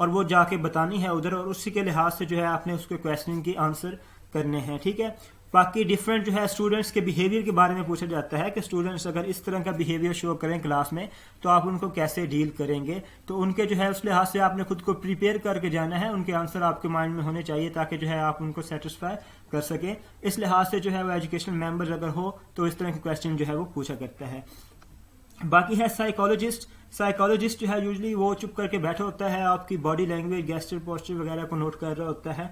اور وہ جا کے بتانی ہے ادھر، اور اسی کے لحاظ سے جو ہے آپ نے اس کے کویشچن کی آنسر کرنے ہیں. ٹھیک ہے. باقی ڈفرینٹ جو ہے اسٹوڈنٹس کے بیہیویئر کے بارے میں پوچھا جاتا ہے کہ اسٹوڈنٹس اگر اس طرح کا بیہیویئر شو کریں کلاس میں تو آپ ان کو کیسے ڈیل کریں گے. تو ان کے جو ہے اس لحاظ سے آپ نے خود کو پریپیئر کر کے جانا ہے، ان کے آنسر آپ کے مائنڈ میں ہونے چاہیے تاکہ جو ہے آپ ان کو سیٹسفائی کر سکیں. اس لحاظ سے جو ہے وہ ایجوکیشنل ممبر اگر ہو تو اس طرح کے کویشچن جو ہے وہ پوچھا کرتا ہے. باقی ہے سائیکالوجسٹ جو ہے یوزلی وہ چپ کر کے بیٹھا ہوتا ہے، آپ کی باڈی لینگویج، گیسچر، پوسچر وغیرہ کو نوٹ کر رہا ہوتا ہے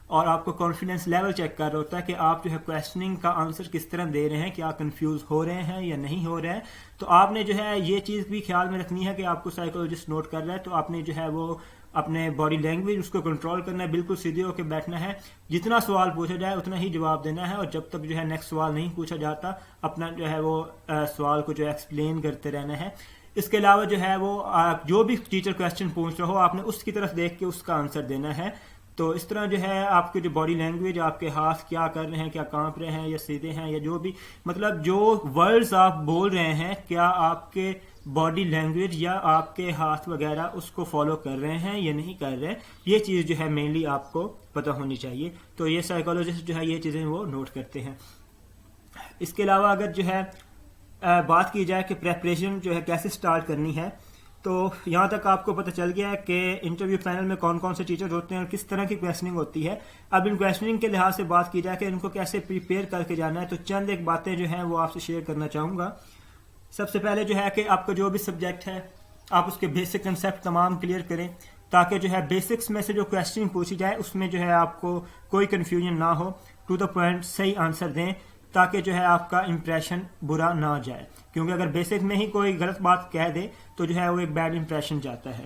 اور آپ کو کانفیڈنس لیول چیک کر رہا ہوتا ہے کہ آپ جو ہے کویشچننگ کا آنسر کس طرح دے رہے ہیں، کیا کنفیوز ہو رہے ہیں یا نہیں ہو رہے ہیں. تو آپ نے جو ہے یہ چیز بھی خیال میں رکھنی ہے کہ آپ کو سائیکالوجسٹ نوٹ کر رہا ہے، تو آپ نے جو ہے وہ اپنے باڈی لینگویج اس کو کنٹرول کرنا ہے، بالکل سیدھے ہو کے بیٹھنا ہے، جتنا سوال پوچھا جائے اتنا ہی جواب دینا ہے، اور جب تک جو ہے نیکسٹ سوال نہیں پوچھا جاتا اپنا جو ہے وہ سوال کو جو ہے ایکسپلین کرتے رہنا ہے. اس کے علاوہ جو ہے وہ جو بھی ٹیچر کویشچن پوچھ رہا ہو آپ نے اس کی طرف دیکھ کے اس کا آنسر دینا ہے. تو اس طرح جو ہے آپ کی جو باڈی لینگویج، آپ کے ہاتھ کیا کر رہے ہیں، کیا کانپ رہے ہیں یا سیدھے ہیں، یا جو بھی مطلب جو ورڈز آپ بول رہے ہیں کیا آپ کے باڈی لینگویج یا آپ کے ہاتھ وغیرہ اس کو فالو کر رہے ہیں یا نہیں کر رہے، یہ چیز جو ہے مینلی آپ کو پتہ ہونی چاہیے. تو یہ سائیکالوجسٹ جو ہے یہ چیزیں وہ نوٹ کرتے ہیں. اس کے علاوہ اگر جو ہے بات کی جائے کہ پریپریشن جو ہے کیسے سٹارٹ کرنی ہے، تو یہاں تک آپ کو پتہ چل گیا ہے کہ انٹرویو پینل میں کون کون سے ٹیچر ہوتے ہیں اور کس طرح کی کویشچننگ ہوتی ہے. اب ان کویشچننگ کے لحاظ سے بات کی جائے کہ ان کو کیسے پریپیئر کر کے جانا ہے، تو چند ایک باتیں جو ہیں وہ آپ سے شیئر کرنا چاہوں گا. سب سے پہلے جو ہے کہ آپ کا جو بھی سبجیکٹ ہے آپ اس کے بیسک کنسیپٹ تمام کلیئر کریں تاکہ جو ہے بیسکس میں سے جو کویشچن پوچھی جائے اس میں جو ہے آپ کو کوئی کنفیوژن نہ ہو، ٹو دا پوائنٹ صحیح آنسر دیں تاکہ جو ہے آپ کا امپریشن برا نہ جائے، کیونکہ اگر بیسک میں ہی کوئی غلط بات کہہ دے تو جو ہے وہ ایک بیڈ امپریشن جاتا ہے.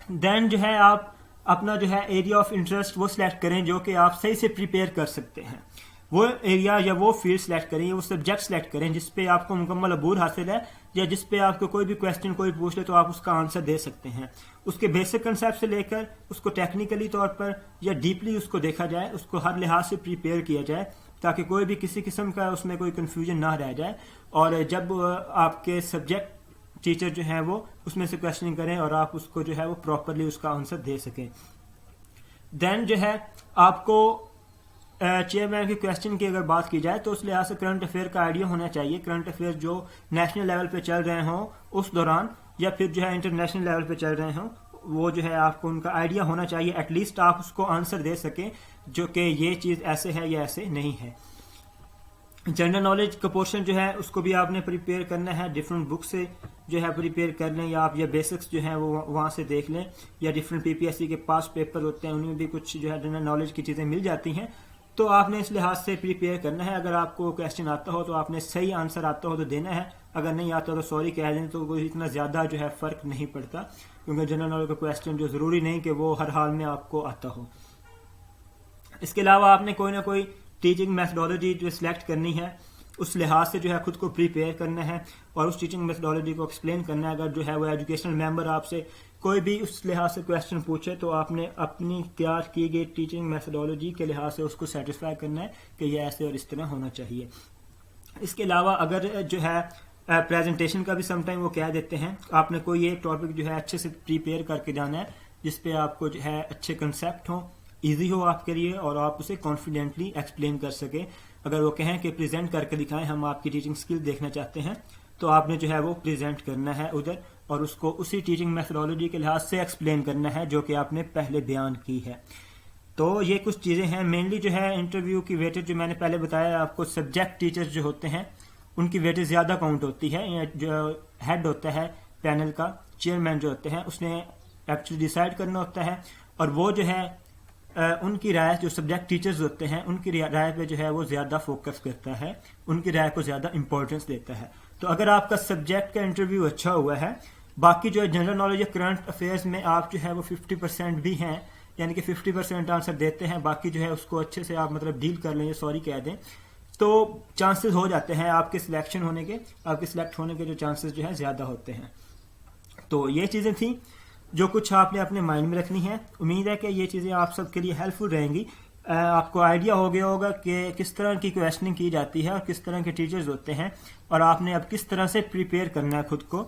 دین جو ہے آپ اپنا جو ہے ایریا آف انٹرسٹ وہ سلیکٹ کریں جو کہ آپ صحیح سے پریپیئر کر سکتے ہیں. وہ ایریا یا وہ فیلڈ سلیکٹ کریں یا وہ سبجیکٹ سلیکٹ کریں جس پہ آپ کو مکمل عبور حاصل ہے، یا جس پہ آپ کو کوئی بھی کویشچن کوئی پوچھ لے تو آپ اس کا آنسر دے سکتے ہیں. اس کے بیسک کنسیپٹ سے لے کر اس کو ٹیکنیکلی طور پر یا ڈیپلی اس کو دیکھا جائے، اس کو ہر لحاظ سے پریپیئر کیا جائے تاکہ کوئی بھی کسی قسم کا اس میں کوئی کنفیوژن نہ رہ جائے، اور جب آپ کے سبجیکٹ ٹیچر جو ہیں وہ اس میں سے کویشچننگ کریں اور آپ اس کو جو ہے وہ پراپرلی اس کا آنسر دے سکیں. دین جو ہے آپ کو چیئرمین کے کویشچن کی اگر بات کی جائے تو اس لحاظ سے کرنٹ افیئر کا آئیڈیا ہونا چاہیے. کرنٹ افیئر جو نیشنل لیول پہ چل رہے ہوں اس دوران یا پھر جو ہے انٹرنیشنل لیول پہ چل رہے ہوں، وہ جو ہے آپ کو ان کا آئیڈیا ہونا چاہیے، ایٹ لیسٹ آپ اس کو آنسر دے سکیں جو کہ یہ چیز ایسے ہے یا ایسے نہیں ہے. جنرل نالج کا پورشن جو ہے اس کو بھی آپ نے پریپیئر کرنا ہے، ڈفرینٹ بک سے جو ہے پریپیئر کر لیں، یا آپ یا بیسکس جو ہیں وہ وہاں سے دیکھ لیں، یا ڈفرینٹ پی پی ایس سی کے پاس پیپر ہوتے ہیں ان میں بھی کچھ جو ہے جنرل نالج کی چیزیں مل جاتی ہیں. تو آپ نے اس لحاظ سے پریپیئر کرنا ہے. اگر آپ کو کویشچن آتا ہو تو آپ نے صحیح آنسر آتا ہو تو دینا ہے، اگر نہیں آتا تو سوری کہہ دیں، تو کوئی اتنا زیادہ جو ہے فرق نہیں پڑتا، کیونکہ جنرل نالج کا کویشچن جو ضروری نہیں کہ وہ ہر حال میں آپ کو آتا ہو. اس کے علاوہ آپ نے کوئی نہ کوئی ٹیچنگ میتھڈالوجی جو سلیکٹ کرنی ہے، اس لحاظ سے جو ہے خود کو پریپیئر کرنا ہے اور اس ٹیچنگ میتھڈالوجی کو ایکسپلین کرنا ہے. اگر جو ہے وہ ایجوکیشنل ممبر آپ سے کوئی بھی اس لحاظ سے کویشچن پوچھے تو آپ نے اپنی تیار کی گئی ٹیچنگ میتھڈالوجی کے لحاظ سے اس کو سیٹسفائی کرنا ہے کہ یہ ایسے اور اس طرح ہونا چاہیے. اس کے علاوہ اگر جو ہے پریزنٹیشن کا بھی سم ٹائم وہ کہہ دیتے ہیں، آپ نے کوئی ایک ٹاپک جو ہے اچھے سے پریپیئر کر کے جانا ہے جس پہ آپ کو جو ہے اچھے کنسیپٹ ہوں، ایزی ہو آپ کے لیے اور آپ اسے کانفیڈنٹلی ایکسپلین کر سکیں. اگر وہ کہیں کہ پریزنٹ کر کے دکھائیں، ہم آپ کی ٹیچنگ اسکل دیکھنا چاہتے ہیں، تو آپ نے جو ہے وہ پریزنٹ کرنا ہے ادھر اور اس کو اسی ٹیچنگ میتھڈالوجی کے لحاظ سے ایکسپلین کرنا ہے جو کہ آپ نے پہلے بیان کی ہے. تو یہ کچھ چیزیں ہیں. مینلی جو ہے انٹرویو کی ویٹیج جو میں نے پہلے بتایا آپ کو، سبجیکٹ ٹیچر جو ہوتے ہیں ان کی ویٹیج زیادہ کاؤنٹ ہوتی ہے. جو ہیڈ ہوتا ہے پینل کا، چیئرمین جو ہوتے ہیں، اس نے ایکچولی ڈیسائیڈ کرنا ہوتا ہے، اور وہ جو ہے ان کی رائے، جو سبجیکٹ ٹیچرز ہوتے ہیں ان کی رائے پہ جو ہے وہ زیادہ فوکس کرتا ہے، ان کی رائے کو زیادہ امپورٹنس دیتا ہے. تو اگر آپ کا سبجیکٹ کا انٹرویو اچھا ہوا ہے، باقی جو ہے جنرل نالج یا کرنٹ افیئرز میں آپ جو ہے وہ 50% بھی ہیں، یعنی کہ 50% آنسر دیتے ہیں، باقی جو ہے اس کو اچھے سے آپ مطلب ڈیل کر لیں یا سوری کہہ دیں، تو چانسز ہو جاتے ہیں آپ کے سلیکشن ہونے کے، آپ کے سلیکٹ ہونے کے جو چانسز جو ہے زیادہ ہوتے ہیں. تو یہ چیزیں تھیں جو کچھ آپ نے اپنے مائنڈ میں رکھنی ہے. امید ہے کہ یہ چیزیں آپ سب کے لیے ہیلپ فل رہیں گی. آپ کو آئیڈیا ہو گیا ہوگا کہ کس طرح کی کویشچننگ کی جاتی ہے اور کس طرح کے ٹیچرز ہوتے ہیں، اور آپ نے اب کس طرح سے پریپیئر کرنا ہے خود کو.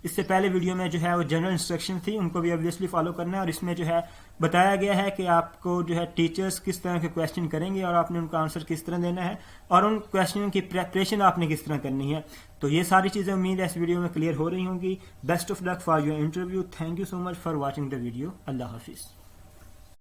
اس سے پہلے ویڈیو میں جو ہے وہ جنرل انسٹرکشن تھی، ان کو بھی obviously فالو کرنا ہے، اور اس میں جو ہے بتایا گیا ہے کہ آپ کو جو ہے ٹیچرز کس طرح کے کویشچن کریں گے اور آپ نے ان کا آنسر کس طرح دینا ہے، اور ان کویشچن کی پریپریشن آپ نے کس طرح کرنی ہے. تو یہ ساری چیزیں امید ہے اس ویڈیو میں کلیئر ہو رہی ہوں گی. Best of luck for your interview. Thank you so much for watching the video. اللہ حافظ.